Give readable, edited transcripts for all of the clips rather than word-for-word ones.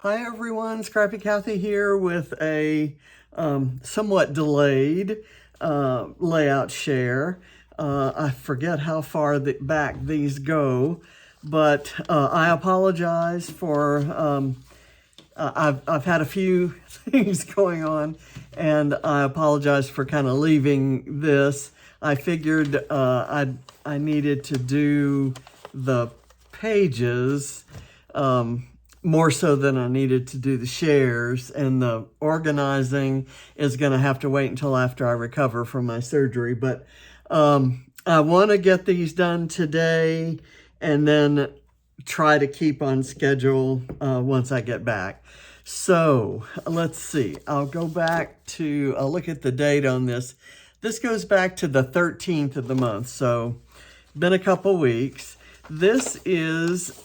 Hi everyone, Scrappy Kathy here with a somewhat delayed layout share. I forget how far back these go, but I apologize for, I've had a few things going on, and I apologize for kind of leaving this. I figured I needed to do the pages more so than I needed to do the shares, and the organizing is going to have to wait until after I recover from my surgery. But I want to get these done today and then try to keep on schedule once I get back. So let's see. I'll go back to, I'll look at the date on this. This goes back to the 13th of the month, so been a couple weeks. This is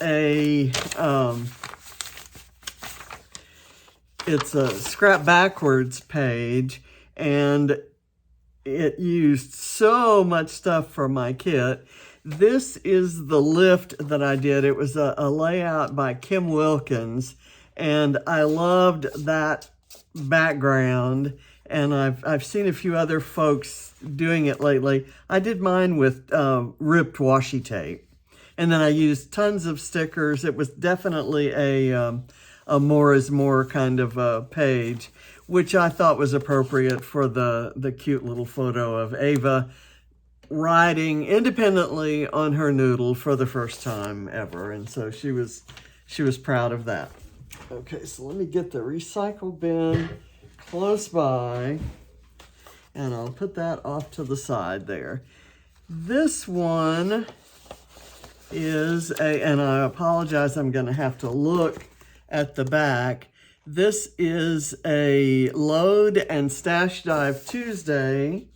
it's a scrap backwards page, and it used so much stuff for my kit. This is the lift that I did. It was a layout by Kim Wilkins, and I loved that background, and I've seen a few other folks doing it lately. I did mine with ripped washi tape, and then I used tons of stickers. It was definitely a more is more kind of a page, which I thought was appropriate for the cute little photo of Ava riding independently on her noodle for the first time ever. And so she was proud of that. Okay, so let me get the recycle bin close by, and I'll put that off to the side there. This one is and I apologize, I'm going to have to look at the back. This is a Load and Stash Dive Tuesday,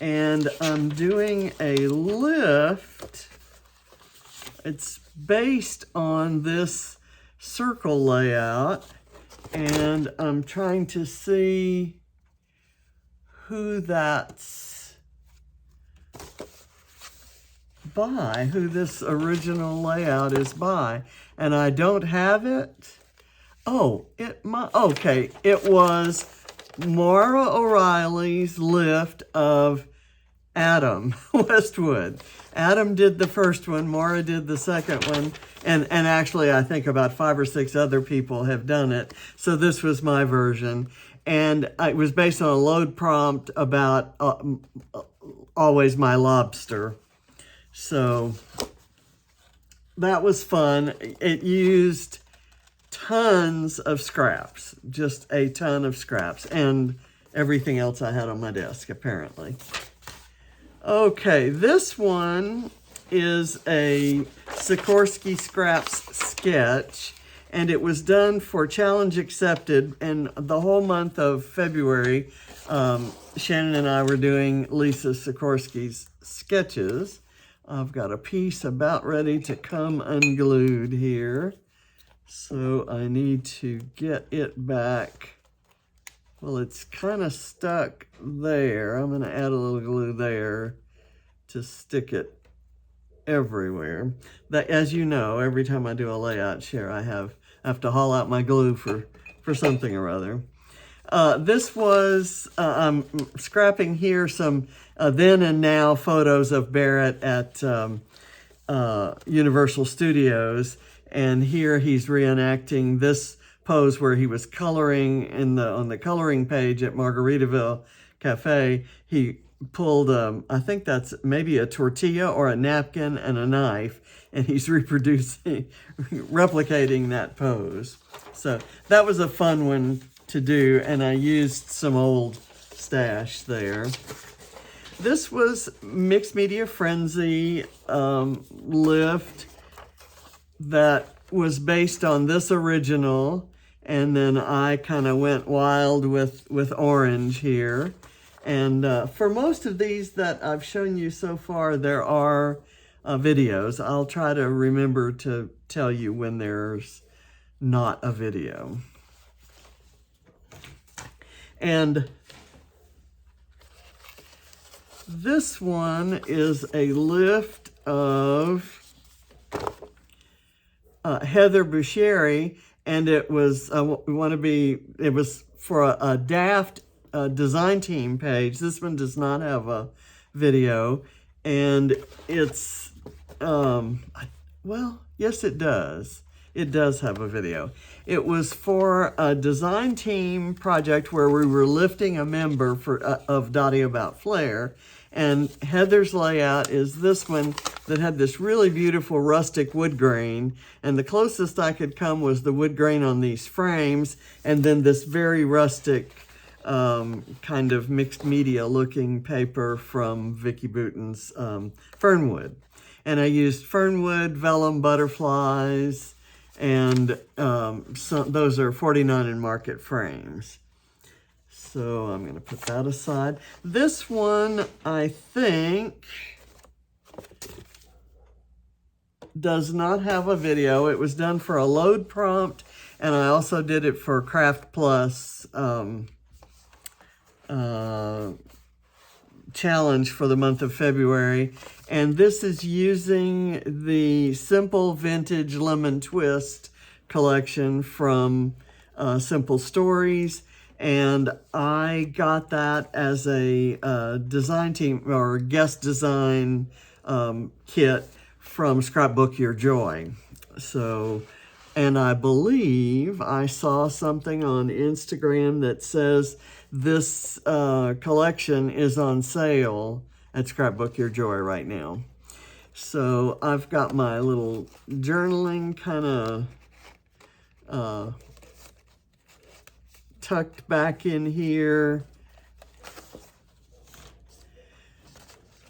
and I'm doing a lift. It's based on this circle layout, and I'm trying to see who that's by, who this original layout is by, and I don't have it. Oh, okay, it was Maura O'Reilly's lift of Adam Westwood. Adam did the first one, Maura did the second one, and actually I think about 5 or 6 other people have done it. So this was my version, and it was based on a load prompt about always my lobster. So that was fun. It used tons of scraps, just a ton of scraps, and everything else I had on my desk, apparently. Okay, this one is a Sikorsky Scraps sketch, and it was done for Challenge Accepted, and the whole month of February, Shannon and I were doing Lisa Sikorsky's sketches. I've got a piece about ready to come unglued here, so I need to get it back. Well, it's kind of stuck there. I'm going to add a little glue there to stick it everywhere. That, as you know, every time I do a layout share, I have to haul out my glue for something or other. This was, I'm scrapping here some then and now photos of Barrett at Universal Studios, and here he's reenacting this pose where he was coloring on the coloring page at Margaritaville Cafe. He pulled, I think that's maybe a tortilla or a napkin and a knife, and he's replicating that pose. So that was a fun one to do, and I used some old stash there. This was Mixed Media Frenzy lift that was based on this original, and then I kind of went wild with orange here. And for most of these that I've shown you so far, there are videos. I'll try to remember to tell you when there's not a video. And this one is a lift of Heather Boucheri, and it was it was for a Daft design team page. This one does not have a video, and it's well, yes, it does. It does have a video. It was for a design team project where we were lifting a member of Dottie About Flair, and Heather's layout is this one that had this really beautiful rustic wood grain, and the closest I could come was the wood grain on these frames, and then this very rustic kind of mixed media looking paper from Vicki Bouton's Fernwood. And I used Fernwood, vellum butterflies, and those are 49 in market frames. So I'm going to put that aside. This one, I think, does not have a video. It was done for a load prompt, and I also did it for Craft Plus challenge for the month of February. And this is using the Simple Vintage Lemon Twist collection from Simple Stories. And I got that as a design team or guest design kit from Scrapbook Your Joy. So, and I believe I saw something on Instagram that says this collection is on sale at Scrapbook Your Joy right now. So I've got my little journaling kind of tucked back in here.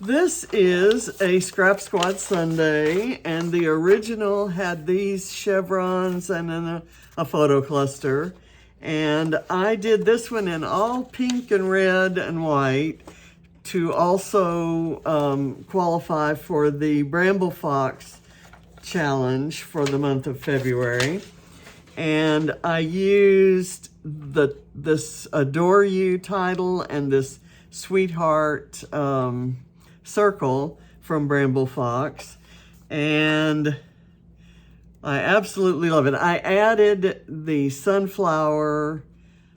This is a Scrap Squad Sunday, and the original had these chevrons and then a photo cluster. And I did this one in all pink and red and white to also qualify for the Bramble Fox challenge for the month of February. And I used this Adore You title and this Sweetheart circle from Bramble Fox. And I absolutely love it. I added the sunflower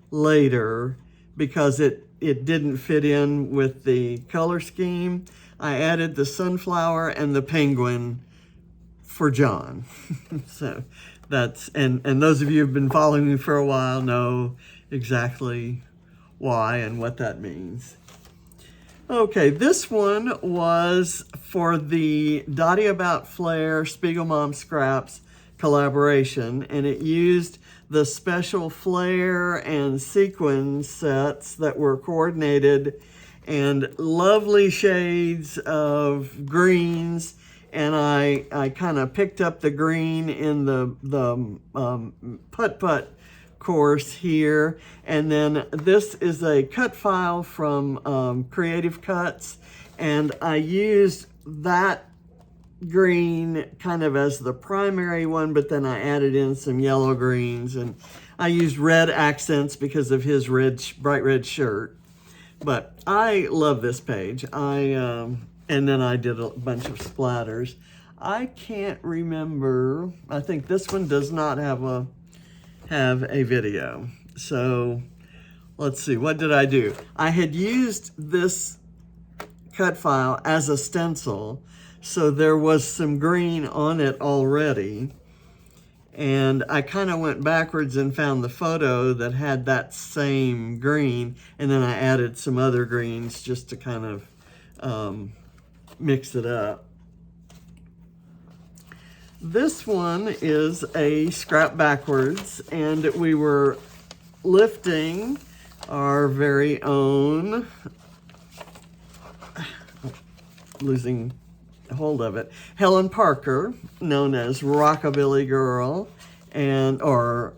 later because it didn't fit in with the color scheme. I added the sunflower and the penguin for John. So that's, and those of you who've been following me for a while know exactly why and what that means. Okay, this one was for the Dottie About Flair Spiegel Mom Scraps collaboration, and it used the special flare and sequin sets that were coordinated and lovely shades of greens. And I kind of picked up the green in the putt-putt course here. And then this is a cut file from Creative Cuts, and I used that green kind of as the primary one, but then I added in some yellow greens, and I used red accents because of his bright red shirt. But I love this page. And then I did a bunch of splatters. I can't remember. I think this one does not have a video. So let's see, what did I do? I had used this cut file as a stencil, so there was some green on it already. And I kind of went backwards and found the photo that had that same green, and then I added some other greens just to kind of mix it up. This one is a scrap backwards, and we were lifting our very own, losing hold of it, Helen Parker, known as Rockabilly Girl, or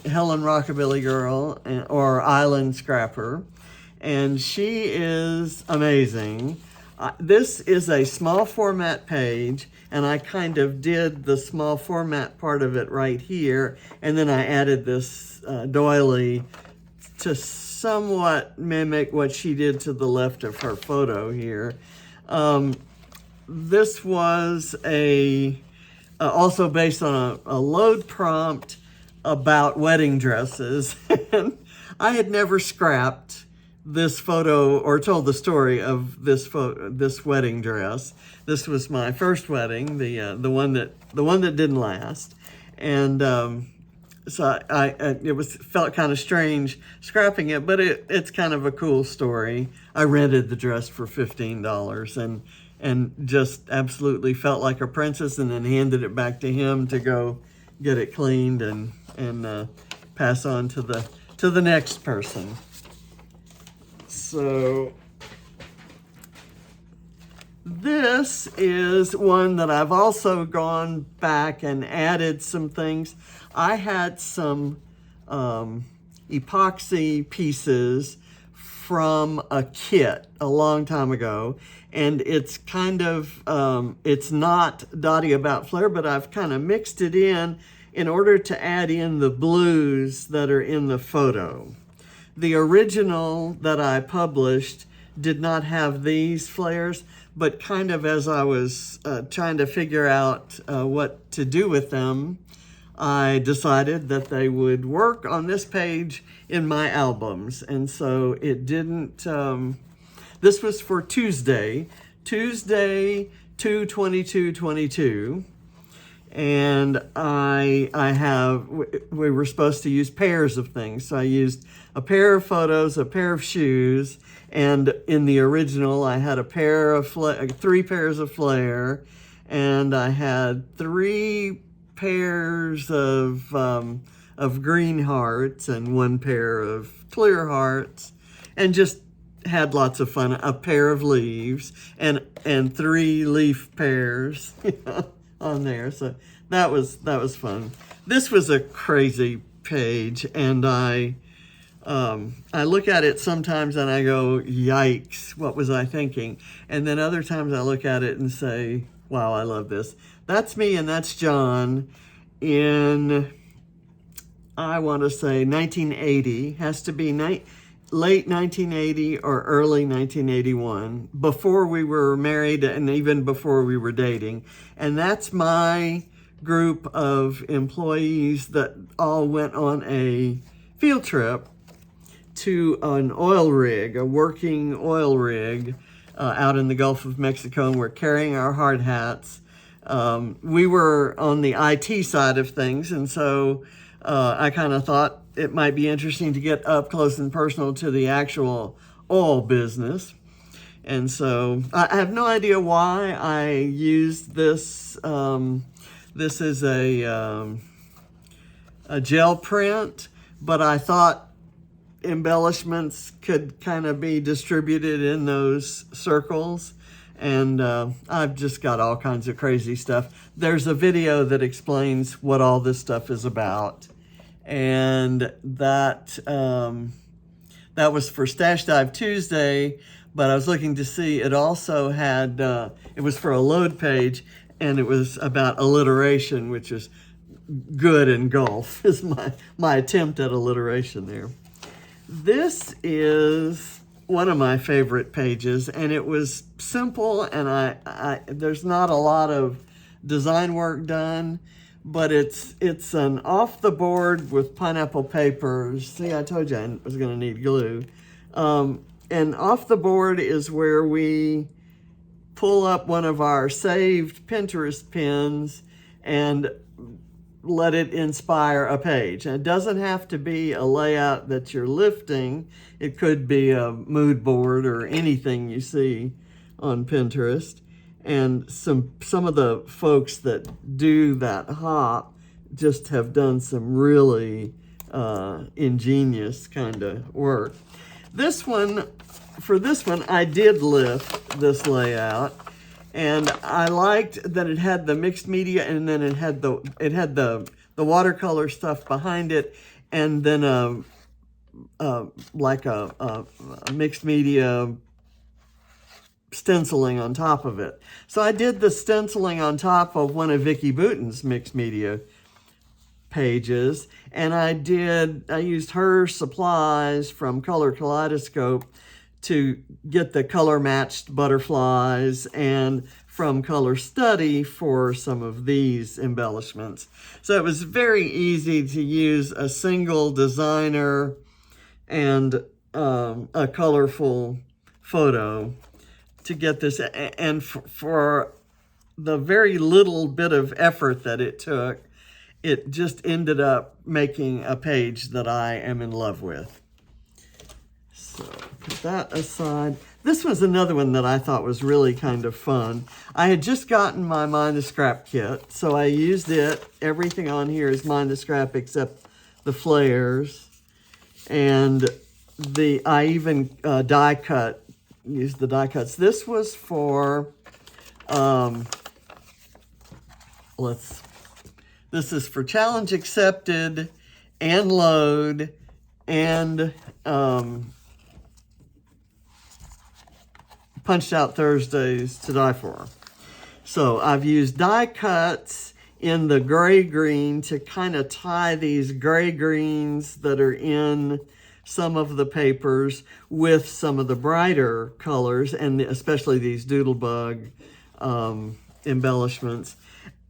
Helen Rockabilly Girl, or Island Scrapper, and she is amazing. This is a small format page, and I kind of did the small format part of it right here, and then I added this doily to somewhat mimic what she did to the left of her photo here. This was also based on a load prompt about wedding dresses. And I had never scrapped this photo or told the story of this wedding dress. This was my first wedding, the one that didn't last, and so felt kind of strange scrapping it, but it's kind of a cool story. I rented the dress for $15 and just absolutely felt like a princess, and then handed it back to him to go get it cleaned and pass on to the next person. So this is one that I've also gone back and added some things. I had some epoxy pieces from a kit a long time ago, and it's kind of, it's not Dottie About Flair, but I've kind of mixed it in order to add in the blues that are in the photo. The original that I published did not have these flares, but kind of as I was trying to figure out what to do with them, I decided that they would work on this page in my albums. And so it didn't, this was for Tuesday 2/22/22. And we were supposed to use pairs of things. So I used a pair of photos, a pair of shoes, and in the original I had three pairs of flare, and I had 3 pairs of green hearts and 1 pair of clear hearts, and just had lots of fun. A pair of leaves and 3 leaf pairs on there. So that was fun. This was a crazy page, and I look at it sometimes and I go, yikes, what was I thinking? And then other times I look at it and say, wow, I love this. That's me and that's John in, I want to say 1980, has to be late 1980 or early 1981, before we were married and even before we were dating. And that's my group of employees that all went on a field trip to an oil rig, a working oil rig out in the Gulf of Mexico, and we're carrying our hard hats. We were on the IT side of things, and so I kind of thought it might be interesting to get up close and personal to the actual oil business. And so I have no idea why I used this. This is a gel print, but I thought embellishments could kind of be distributed in those circles. And I've just got all kinds of crazy stuff. There's a video that explains what all this stuff is about. And that was for Stash Dive Tuesday, but I was looking to see, it also had, it was for a load page, and it was about alliteration, which is good in golf, is my attempt at alliteration there. This is one of my favorite pages, and it was simple, and there's not a lot of design work done, but it's an off the board with pineapple papers. See, I told you I was going to need glue. And off the board is where we pull up one of our saved Pinterest pins and let it inspire a page. And it doesn't have to be a layout that you're lifting. It could be a mood board or anything you see on Pinterest. And some of the folks that do that hop just have done some really ingenious kind of work. For this one, I did lift this layout, and I liked that it had the mixed media, and then it had the watercolor stuff behind it, and then like a mixed media stenciling on top of it. So I did the stenciling on top of one of Vicki Boutin's mixed media pages, and I used her supplies from Color Kaleidoscope to get the color matched butterflies, and from Color Study for some of these embellishments. So it was very easy to use a single designer and a colorful photo to get this. And for the very little bit of effort that it took, it just ended up making a page that I am in love with. So put that aside. This was another one that I thought was really kind of fun. I had just gotten my Mind the Scrap kit, so I used it. Everything on here is Mind the Scrap except the flares. And I even used the die cuts. This was for, this is for Challenge Accepted and Load and Punched Out Thursdays to Die For. So I've used die cuts in the gray green to kind of tie these gray greens that are in some of the papers with some of the brighter colors, and especially these doodlebug embellishments.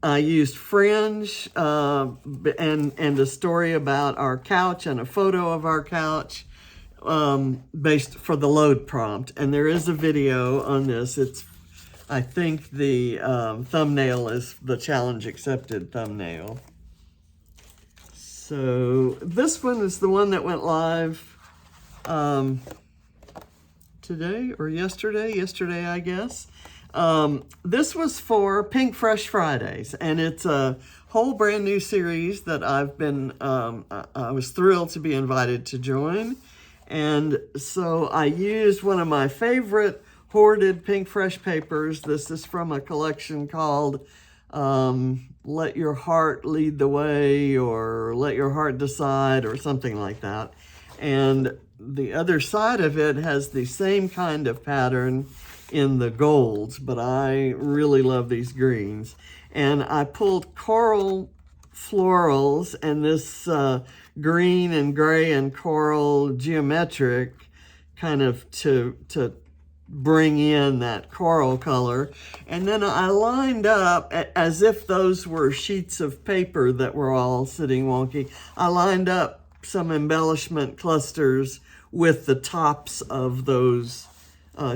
I used fringe and a story about our couch and a photo of our couch based for the load prompt. And there is a video on this. I think the thumbnail is the Challenge Accepted thumbnail. So this one is the one that went live today or yesterday. Yesterday, I guess. This was for Pink Fresh Fridays, and it's a whole brand new series that I was thrilled to be invited to join. And so I used one of my favorite hoarded Pink Fresh papers. This is from a collection called Let Your Heart Lead the Way, or Let Your Heart Decide, or something like that. And the other side of it has the same kind of pattern in the golds, but I really love these greens. And I pulled coral florals and this green and gray and coral geometric kind of to bring in that coral color. And then I lined up, as if those were sheets of paper that were all sitting wonky, I lined up some embellishment clusters with the tops of those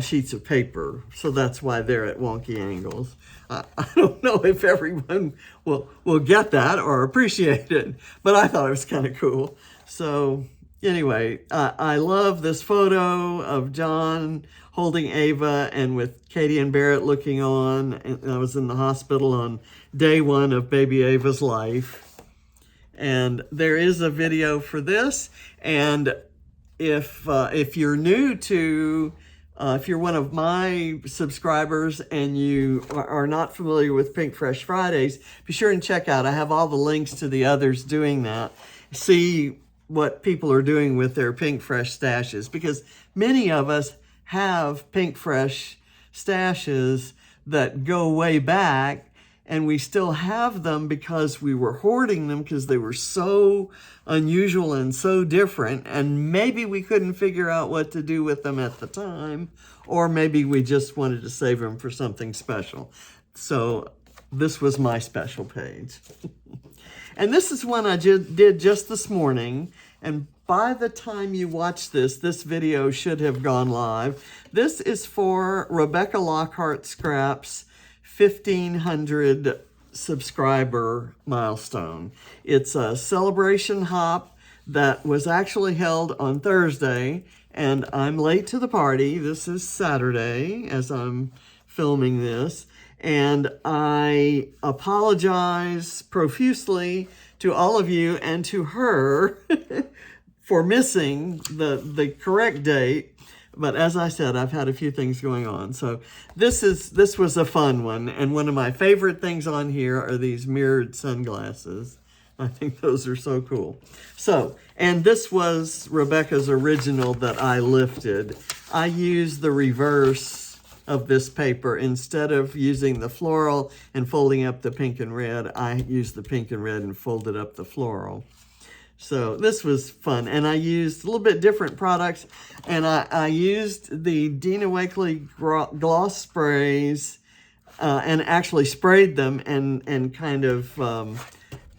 sheets of paper. So that's why they're at wonky angles. I don't know if everyone will get that or appreciate it, but I thought it was kind of cool. So anyway, I love this photo of John holding Ava and with Katie and Barrett looking on. And I was in the hospital on day 1 of baby Ava's life. And there is a video for this. And if you're new to, if you're one of my subscribers and you are not familiar with Pink Fresh Fridays, be sure and check out. I have all the links to the others doing that. See what people are doing with their Pink Fresh stashes, because many of us have Pink Fresh stashes that go way back, and we still have them because we were hoarding them because they were so unusual and so different, and maybe we couldn't figure out what to do with them at the time, or maybe we just wanted to save them for something special. So this was my special page. And this is one I did just this morning, and by the time you watch this video should have gone live. This is for Rebecca Lockhart Scrap's 1,500 subscriber milestone. It's a celebration hop that was actually held on Thursday, and I'm late to the party. This is Saturday as I'm filming this, and I apologize profusely to all of you and to her for missing the correct date. But as I said, I've had a few things going on. So this was a fun one. And one of my favorite things on here are these mirrored sunglasses. I think those are so cool. So, and this was Rebecca's original that I lifted. I used the reverse of this paper. Instead of using the floral and folding up the pink and red, I used the pink and red and folded up the floral. So this was fun, and I used a little bit different products, and I used the Dina Wakley gloss sprays and actually sprayed them and kind of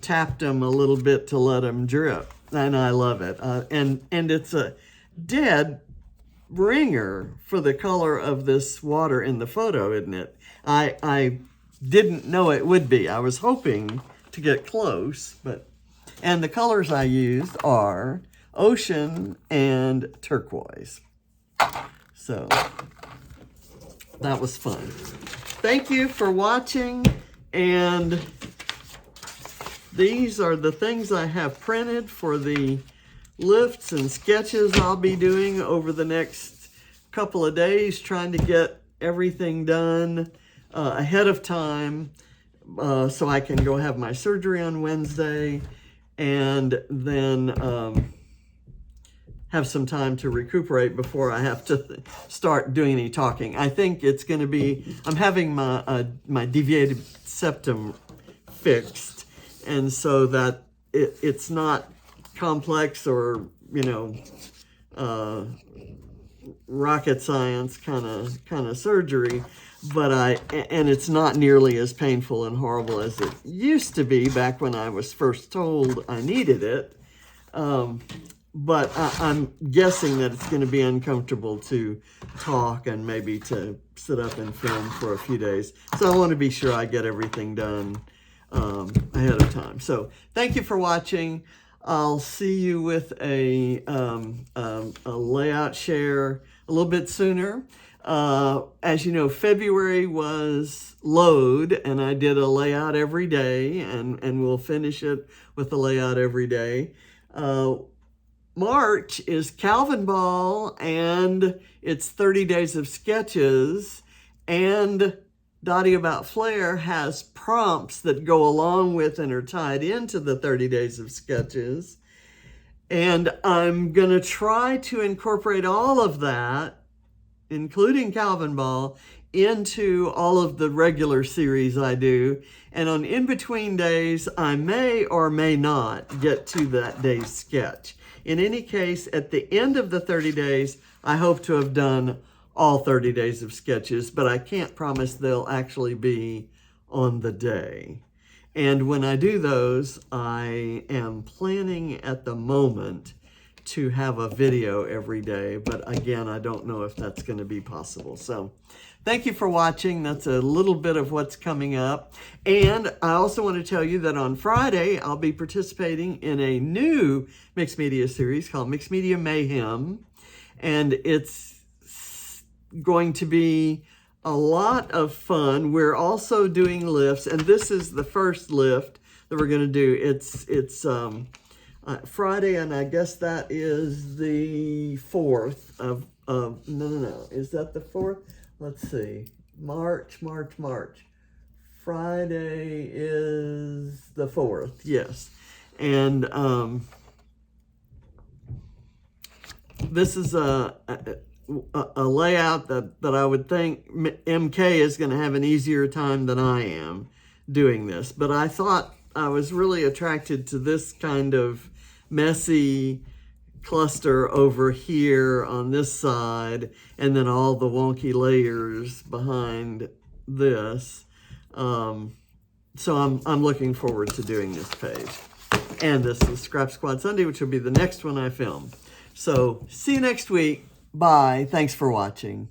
tapped them a little bit to let them drip. And I love it. And it's a dead ringer for the color of this water in the photo, isn't it? I didn't know it would be. I was hoping to get close, and the colors I used are ocean and turquoise. So that was fun. Thank you for watching, and these are the things I have printed for the lifts and sketches I'll be doing over the next couple of days, trying to get everything done ahead of time so I can go have my surgery on Wednesday and then have some time to recuperate before I have to start doing any talking. I think it's going to be, I'm having my deviated septum fixed, and so that it's not complex or, rocket science kind of surgery, and it's not nearly as painful and horrible as it used to be back when I was first told I needed it. But I'm guessing that it's going to be uncomfortable to talk and maybe to sit up and film for a few days. So I want to be sure I get everything done ahead of time. So thank you for watching. I'll see you with a layout share a little bit sooner. As you know, February was load, and I did a layout every day, and we'll finish it with a layout every day. March is Calvin Ball, and it's 30 days of sketches, and Dottie About Flair has prompts that go along with and are tied into the 30 days of sketches. And I'm going to try to incorporate all of that, including Calvin Ball, into all of the regular series I do. And on in-between days, I may or may not get to that day's sketch. In any case, at the end of the 30 days, I hope to have done all 30 days of sketches, but I can't promise they'll actually be on the day. And when I do those, I am planning at the moment to have a video every day, but again, I don't know if that's going to be possible. So thank you for watching. That's a little bit of what's coming up. And I also want to tell you that on Friday, I'll be participating in a new mixed media series called Mixed Media Mayhem. And it's going to be a lot of fun. We're also doing lifts, and this is the first lift that we're going to do. It's Friday, and I guess that is the 4th of no. Is that the 4th? Let's see. March. Friday is the 4th, yes. And this is a layout that I would think MK is going to have an easier time than I am doing this. But I thought I was really attracted to this kind of messy cluster over here on this side, and then all the wonky layers behind this. So I'm looking forward to doing this page. And this is Scrap Squad Sunday, which will be the next one I film. So see you next week. Bye. Thanks for watching.